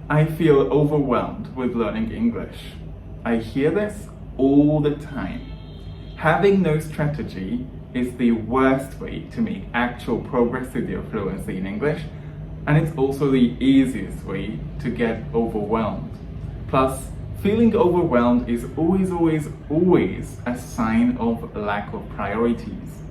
I feel overwhelmed with learning English. I hear this all the time. Having no strategy is the worst way to make actual progress with your fluency in English, and it's also the easiest way to get overwhelmed. Plus, feeling overwhelmed is always a sign of lack of priorities.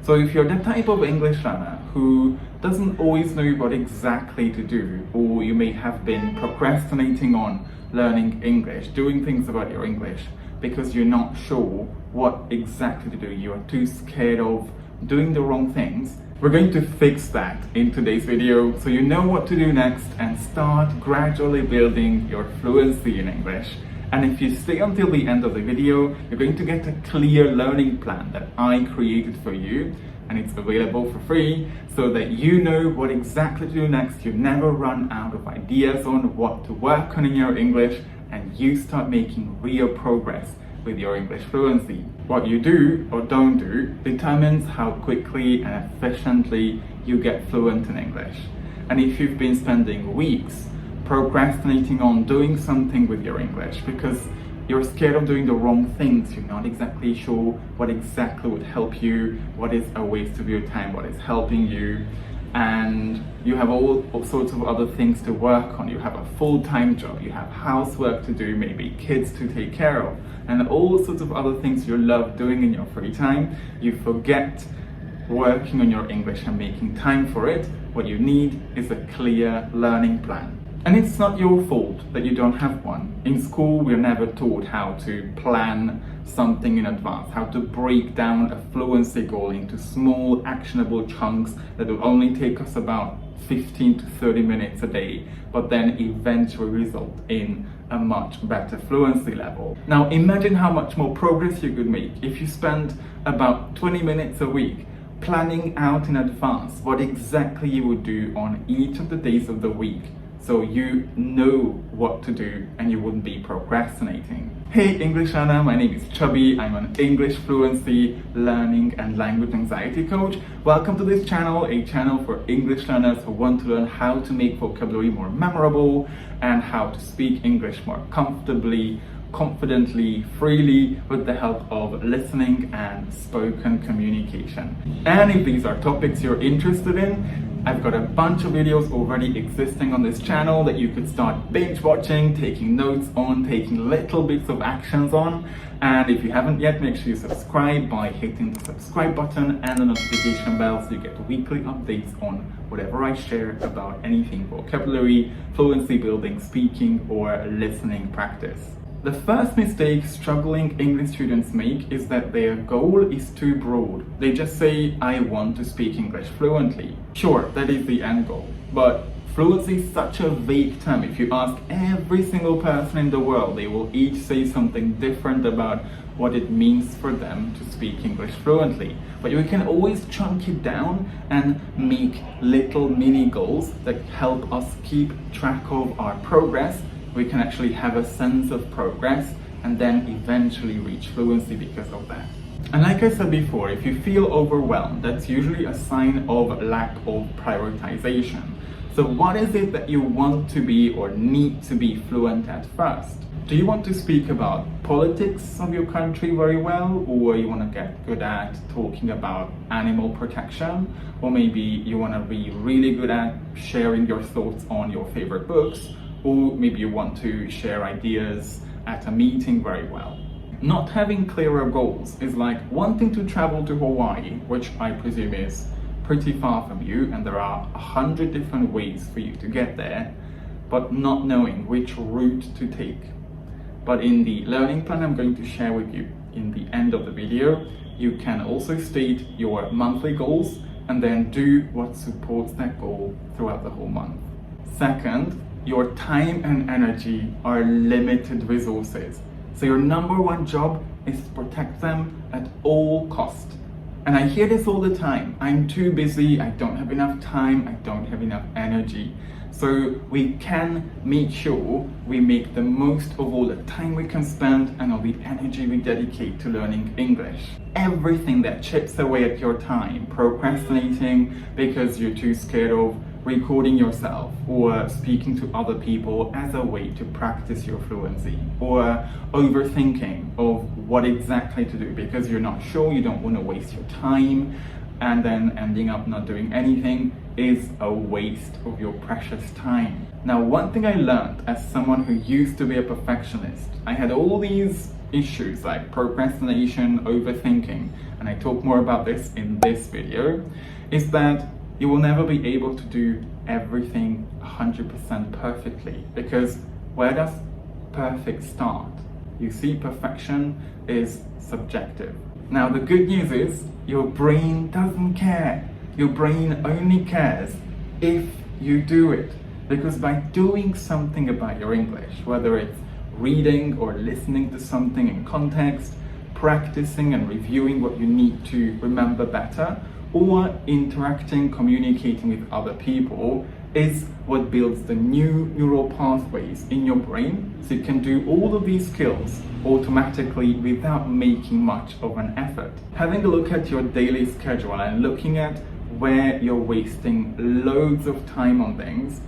So if you're the type of English learner who doesn't always know what exactly to do, or you may have been procrastinating on learning English, doing things about your English, because you're not sure what exactly to do, you are too scared of doing the wrong things, we're going to fix that in today's video so you know what to do next and start gradually building your fluency in English. And if you stay until the end of the video, you're going to get a clear learning plan that I created for you, and it's available for free so that you know what exactly to do next. You never run out of ideas on what to work on in your English, and you start making real progress with your English fluency. What you do or don't do determines how quickly and efficiently you get fluent in English. And if you've been spending weeks procrastinating on doing something with your English because you're scared of doing the wrong things, you're not exactly sure what exactly would help you, what is a waste of your time, what is helping you, and you have all sorts of other things to work on. You have a full-time job, you have housework to do, maybe kids to take care of, and all sorts of other things you love doing in your free time. You forget working on your English and making time for it. What you need is a clear learning plan. And it's not your fault that you don't have one. In school, we're never taught how to plan something in advance, how to break down a fluency goal into small, actionable chunks that will only take us about 15 to 30 minutes a day, but then eventually result in a much better fluency level. Now, imagine how much more progress you could make if you spend about 20 minutes a week planning out in advance what exactly you would do on each of the days of the week, so you know what to do and you wouldn't be procrastinating. Hey English learner, my name is Chubby. I'm an English fluency, learning and language anxiety coach. Welcome to this channel, a channel for English learners who want to learn how to make vocabulary more memorable and how to speak English more comfortably, confidently, freely, with the help of listening and spoken communication. And if these are topics you're interested in, I've got a bunch of videos already existing on this channel that you could start binge watching, taking notes on, taking little bits of actions on. And if you haven't yet, make sure you subscribe by hitting the subscribe button and the notification bell so you get weekly updates on whatever I share about anything vocabulary, fluency building, speaking, or listening practice. The first mistake struggling English students make is that their goal is too broad. They just say, I want to speak English fluently. Sure, that is the end goal, but fluency is such a vague term. If you ask every single person in the world, they will each say something different about what it means for them to speak English fluently. But we can always chunk it down and make little mini goals that help us keep track of our progress. We can actually have a sense of progress and then eventually reach fluency because of that. And like I said before, if you feel overwhelmed, that's usually a sign of lack of prioritization. So what is it that you want to be or need to be fluent at first? Do you want to speak about politics of your country very well, or you want to get good at talking about animal protection, or maybe you want to be really good at sharing your thoughts on your favorite books, or maybe you want to share ideas at a meeting very well. Not having clearer goals is like wanting to travel to Hawaii, which I presume is pretty far from you, and there are 100 different ways for you to get there, but not knowing which route to take. But in the learning plan I'm going to share with you in the end of the video, you can also state your monthly goals and then do what supports that goal throughout the whole month. Second, your time and energy are limited resources. So your number one job is to protect them at all costs. And I hear this all the time. I'm too busy, I don't have enough time, I don't have enough energy. So we can make sure we make the most of all the time we can spend and all the energy we dedicate to learning English. Everything that chips away at your time, procrastinating because you're too scared of recording yourself or speaking to other people as a way to practice your fluency, or overthinking of what exactly to do because you're not sure, you don't want to waste your time, and then ending up not doing anything is a waste of your precious time. Now, one thing I learned as someone who used to be a perfectionist, I had all these issues like procrastination, overthinking, and I talk more about this in this video, is that you will never be able to do everything 100% perfectly, because where does perfect start? You see, perfection is subjective. Now, the good news is your brain doesn't care. Your brain only cares if you do it, because by doing something about your English, whether it's reading or listening to something in context, practicing and reviewing what you need to remember better, or interacting, communicating with other people, is what builds the new neural pathways in your brain, so you can do all of these skills automatically without making much of an effort. Having a look at your daily schedule and looking at where you're wasting loads of time on things,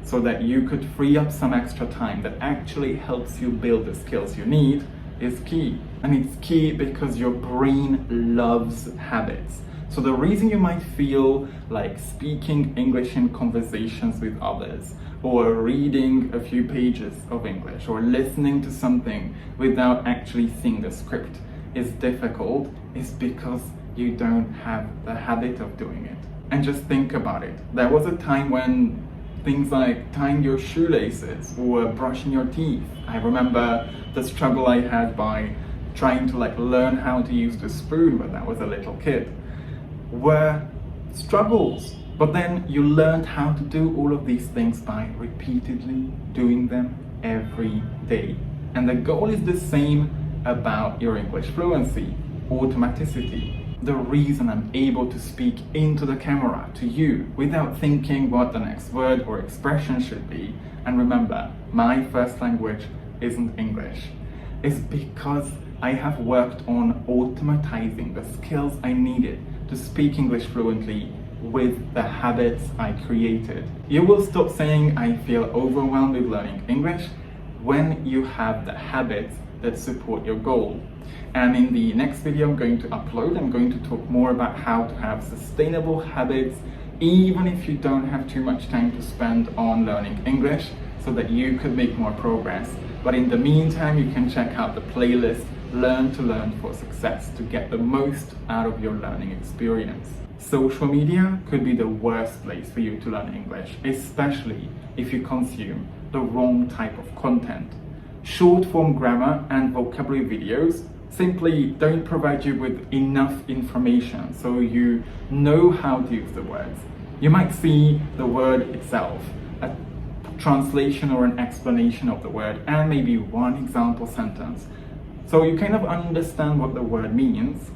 so that you could free up some extra time that actually helps you build the skills you need, is key. And it's key because your brain loves habits. So the reason you might feel like speaking English in conversations with others, or reading a few pages of English, or listening to something without actually seeing the script is difficult, is because you don't have the habit of doing it. And just think about it. There was a time when things like tying your shoelaces or brushing your teeth, I remember the struggle I had by trying to learn how to use the spoon when I was a little kid, were struggles. But then you learned how to do all of these things by repeatedly doing them every day. And the goal is the same about your English fluency: automaticity. The reason I'm able to speak into the camera to you without thinking what the next word or expression should be, and remember, my first language isn't English, is because I have worked on automatizing the skills I needed to speak English fluently with the habits I created. You will stop saying I feel overwhelmed with learning English when you have the habits that support your goal. And in the next video I'm going to upload, I'm going to talk more about how to have sustainable habits even if you don't have too much time to spend on learning English, so that you could make more progress. But in the meantime, you can check out the playlist Learn to Learn for Success to get the most out of your learning experience. Social media could be the worst place for you to learn English, especially if you consume the wrong type of content. Short form grammar and vocabulary videos simply don't provide you with enough information so you know how to use the words. You might see the word itself, a translation or an explanation of the word, and maybe one example sentence. So you kind of understand what the word means,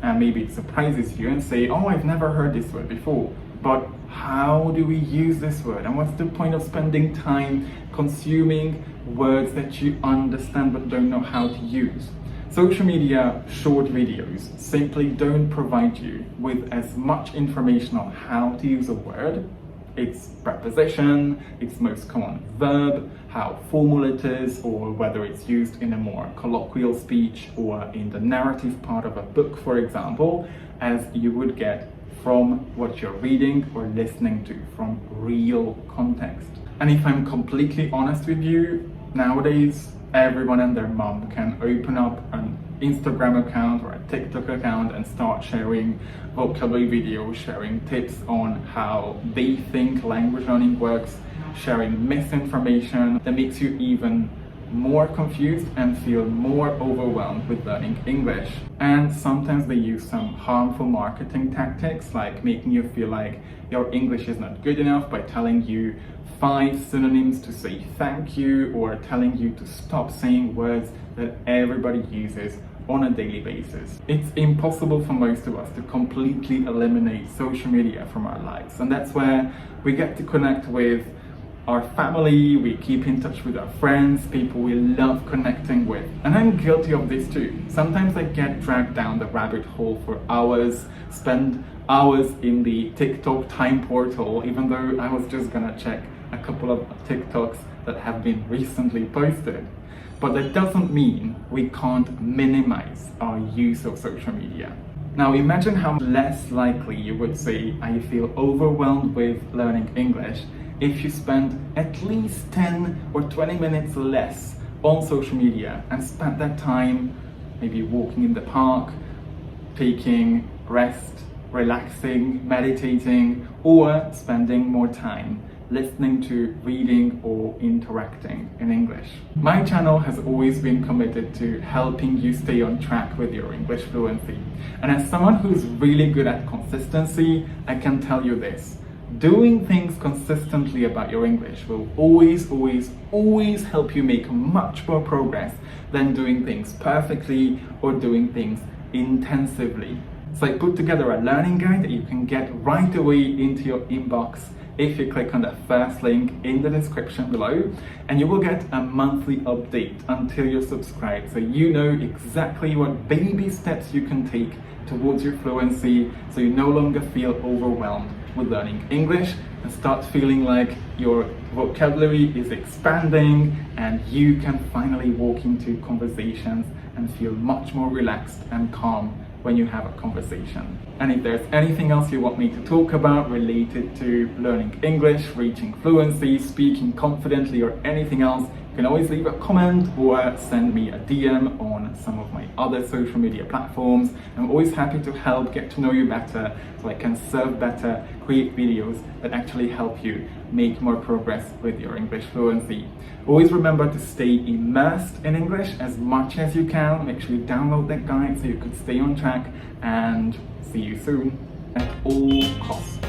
and maybe it surprises you and say, oh, I've never heard this word before. But how do we use this word? And what's the point of spending time consuming words that you understand but don't know how to use? Social media short videos simply don't provide you with as much information on how to use a word, its preposition, its most common verb, how formal it is, or whether it's used in a more colloquial speech or in the narrative part of a book, for example, as you would get from what you're reading or listening to, from real context. And if I'm completely honest with you, nowadays everyone and their mom can open up an Instagram account or a TikTok account and start sharing vocabulary videos, sharing tips on how they think language learning works, sharing misinformation that makes you even more confused and feel more overwhelmed with learning English. And sometimes they use some harmful marketing tactics, like making you feel like your English is not good enough by telling you 5 synonyms to say thank you, or telling you to stop saying words that everybody uses on a daily basis. It's impossible for most of us to completely eliminate social media from our lives, and that's where we get to connect with our family, we keep in touch with our friends, people we love connecting with. And I'm guilty of this too. Sometimes I get dragged down the rabbit hole for hours, spend hours in the TikTok time portal, even though I was just gonna check a couple of TikToks that have been recently posted. But that doesn't mean we can't minimize our use of social media. Now imagine how less likely you would say, I feel overwhelmed with learning English, if you spend at least 10 or 20 minutes less on social media and spent that time maybe walking in the park, taking rest, relaxing, meditating, or spending more time listening to, reading, or interacting in English. My channel has always been committed to helping you stay on track with your English fluency. And as someone who's really good at consistency, I can tell you this. Doing things consistently about your English will always help you make much more progress than doing things perfectly or doing things intensively. So I put together a learning guide that you can get right away into your inbox if you click on the first link in the description below, and you will get a monthly update until you're subscribed, so you know exactly what baby steps you can take towards your fluency, so you no longer feel overwhelmed with learning English and start feeling like your vocabulary is expanding and you can finally walk into conversations and feel much more relaxed and calm when you have a conversation. And if there's anything else you want me to talk about related to learning English, reaching fluency, speaking confidently, or anything else, you can always leave a comment or send me a DM on some of my other social media platforms. I'm always happy to help get to know you better so I can serve better, create videos that actually help you make more progress with your English fluency. Always remember to stay immersed in English as much as you can. Make sure you download that guide so you can stay on track, and see you soon at all costs.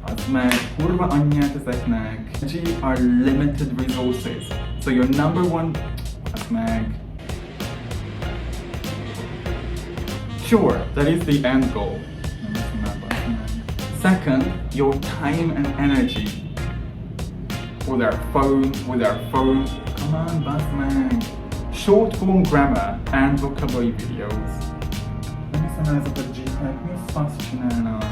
Az meg kurva anyját ezeknek. Energy are limited resources. So your number one, az meg. Sure, that is the end goal. Second, your time and energy. With our phone, come on, Batman. Short form grammar and vocabulary videos. Nem hiszem, ezek a G-nek mi a fasz csinálnak?